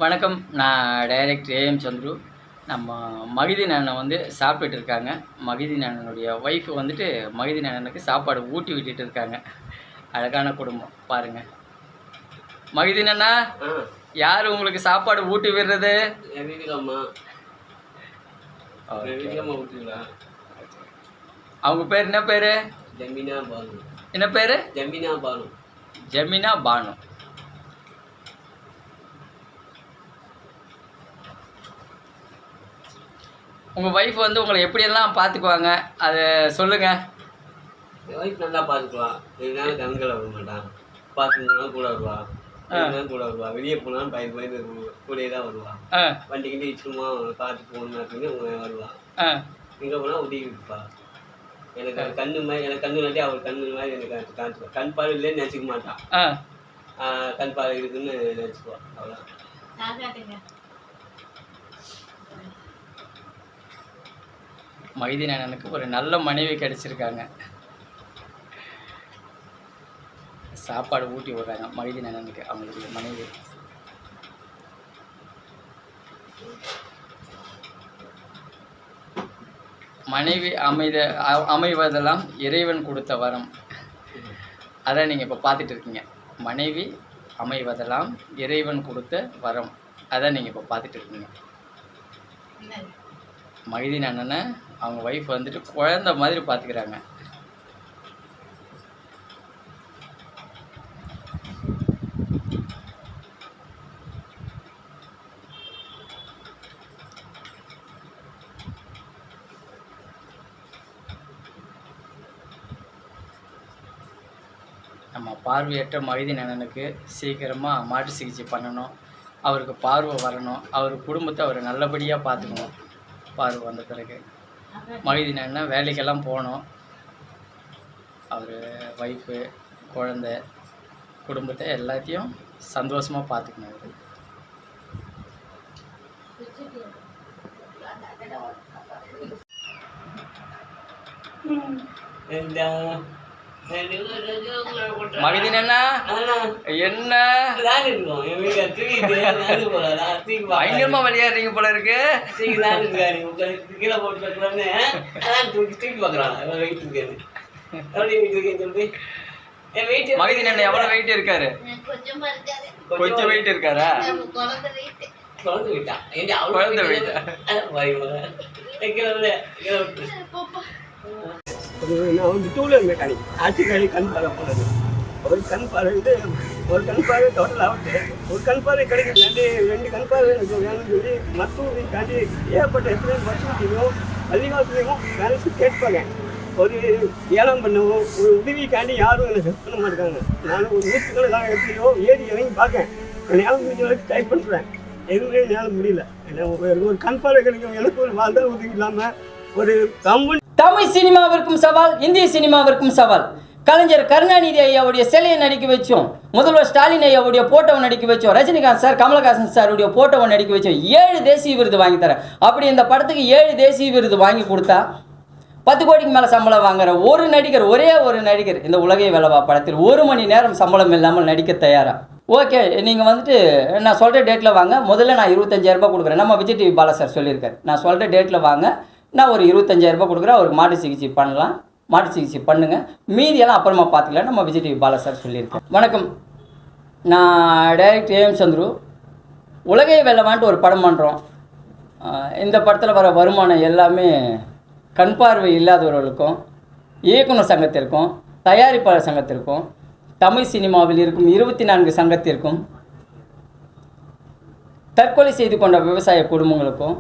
வணக்கம். நான் director AM Chandru. நம்ம மகிதீன் அண்ணன் வந்து சாப்பிட்டுட்டு இருக்காங்க. மகிதீன் அண்ணனுடைய ஒய்ஃப் வந்துட்டு மகிதீன் அண்ணனுக்கு சாப்பாடு ஊட்டி விட்டுட்டு இருக்காங்க. அழகான குடும்பம் பாருங்கள். மகிதீன் அண்ணா, யார் உங்களுக்கு சாப்பாடு ஊட்டி விடுறது? அவங்க பேர் என்ன பேர்? என்ன பேர்? ஜெமினா பானு. உங்கள் ஒய்ஃப் வந்து உங்களை எப்படியெல்லாம் பார்த்துக்குவாங்க அதை சொல்லுங்கள். ஒய்ஃப் நல்லா பார்த்துக்குவான். எதுனாலும் கண்களை வர மாட்டான். பார்த்துக்கணும் கூட வருவான், கூட வருவா. வெளியே போனாலும் பயந்து கூடயே தான் வருவான். வண்டிக்கிட்டே சும்மா பார்த்து போகணுன்னு வருவான். எங்கே போனால் உதவி இருப்பா. எனக்கு அது கண்ணு மாதிரி, எனக்கு கண்ணு இல்லாட்டி அவர் கண்ணு மாதிரி எனக்கு காமிச்சுக்குவா. கண் பார்வை இல்லைன்னு நினச்சிக்க மாட்டான். கண் பார்வை இருக்குதுன்னு நினச்சிக்குவா. அவ்வளோ. மகிதீன் அண்ணனுக்கு ஒரு நல்ல மனைவி கிடைச்சிருக்காங்க. சாப்பாடு ஊட்டி விடுறாங்க மகிதீன் அண்ணனுக்கு அவங்களுடைய மனைவி. மனைவி அமைவதெல்லாம் இறைவன் கொடுத்த வரம். அதை நீங்கள் இப்போ பார்த்துட்டு இருக்கீங்க. மனைவி அமைவதெல்லாம் இறைவன் கொடுத்த வரம். அதை நீங்கள் இப்போ பார்த்துட்டு இருக்கீங்க. மகிதீன் அண்ணனை அவங்க ஒய்ஃப் வந்துட்டு குழந்தை மாதிரி பார்த்துக்கிறாங்க. நம்ம பார்வையற்ற மகிதீன் அண்ணனுக்கு சீக்கிரமாக மாற்று சிகிச்சை பண்ணணும். அவருக்கு பார்வை வரணும். அவர் குடும்பத்தை அவர் நல்லபடியாக பார்த்துக்கணும். பார்வை வந்த பிறகு மகிதீன் அண்ணன் வேலைக்கெல்லாம் போகணும். அவர் ஒய்ஃபு, குழந்தை, குடும்பத்தை எல்லாத்தையும் சந்தோஷமாக பார்த்துக்கணும். அவர் மகிதீன் அண்ணா என்ன பயங்கரமா விளையாடுறீங்க போல இருக்கு. மகிதீன் அண்ணா எவ்வளவு வெயிட் இருக்காரு? கொஞ்சம் வெயிட் இருக்காரா? குழந்தை வெயிட்டா? நான் வந்து டூலர் மெக்கானிக். ஆட்சிக்காரி கண் பார்வை போனது. ஒரு கண் பார்வை ஒரு கண் பார்வை டோட்டல் ஆகுது. ஒரு கண் பார்வை கிடைக்கிறாண்டி 2 கண் பார்வை எனக்கு வேணும்னு சொல்லி மருத்துவக்காண்டி ஏற்பட்ட எத்தனை மருத்துவத்தையும் பள்ளிவாசலையும் வேலைக்கு கேட்பாங்க. ஒரு ஏலம் பண்ணவும் ஒரு உதவிக்காண்டி யாரும் எனக்கு ஹெல்ப் பண்ண மாட்டாங்க. நானும் ஒரு 100கணக்கான எப்படியோ ஏறி இறங்கி பார்க்கேன். நேரம் முடிஞ்ச வரைக்கும் ட்ரை பண்ணுறேன். எதுவுமே நேரம் முடியல. ஒரு கண் பார்வை கிடைக்கும். எனக்கு ஒரு வாழ்தல் உதவி இல்லாமல் ஒரு கம்பெனி. தமிழ் சினிமாவிற்கும் சவால், இந்திய சினிமாவிற்கும் சவால். கலைஞர் கருணாநிதி ஐயாவுடைய சிலையை நடிக்க வச்சோம். முதல்வர் ஸ்டாலின் ஐயாவுடைய போட்டோவை நடிக்க வச்சோம். ரஜினிகாந்த் சார், கமலஹாசன் சாருடைய போட்டோவை நடிக்க வச்சோம். 7 தேசிய விருது வாங்கி தரேன். அப்படி இந்த படத்துக்கு 7 தேசிய விருது வாங்கி கொடுத்தா 10 கோடிக்கு மேலே சம்பளம் வாங்குற ஒரு நடிகர், ஒரே ஒரு நடிகர் இந்த உலகை வெல்லவா படத்தில் 1 மணி நேரம் சம்பளம் இல்லாமல் நடிக்க தயாரா? ஓகே, நீங்கள் வந்துட்டு நான் சொல்கிற டேட்டில் வாங்க. முதல்ல நான் 25,000 ரூபாய் கொடுக்குறேன். நம்ம விஜய் டிவி பாலா சார் சொல்லியிருக்காரு. நான் சொல்கிற டேட்டில் வாங்க, நான் ஒரு 25,000 ரூபாய் கொடுக்குறேன். அவருக்கு மாட்டு சிகிச்சை பண்ணலாம். மாட்டு சிகிச்சை பண்ணுங்கள், மீதியெல்லாம் அப்புறமா பார்த்துக்கலாம். நம்ம விஜய் டிவி பாலா சார் சொல்லியிருக்கேன். வணக்கம், நான் டைரக்டர் ஏஎம் சந்துரு. உலகை வெல்லவான்ட்டு ஒரு படம் பண்ணுறோம். இந்த படத்தில் வர வருமானம் எல்லாமே கண் பார்வை இல்லாதவர்களுக்கும், இயக்குனர் சங்கத்திற்கும், தயாரிப்பாளர் சங்கத்திற்கும், தமிழ் சினிமாவில் இருக்கும் 24 சங்கத்திற்கும், தற்கொலை செய்து கொண்ட விவசாய குடும்பங்களுக்கும்,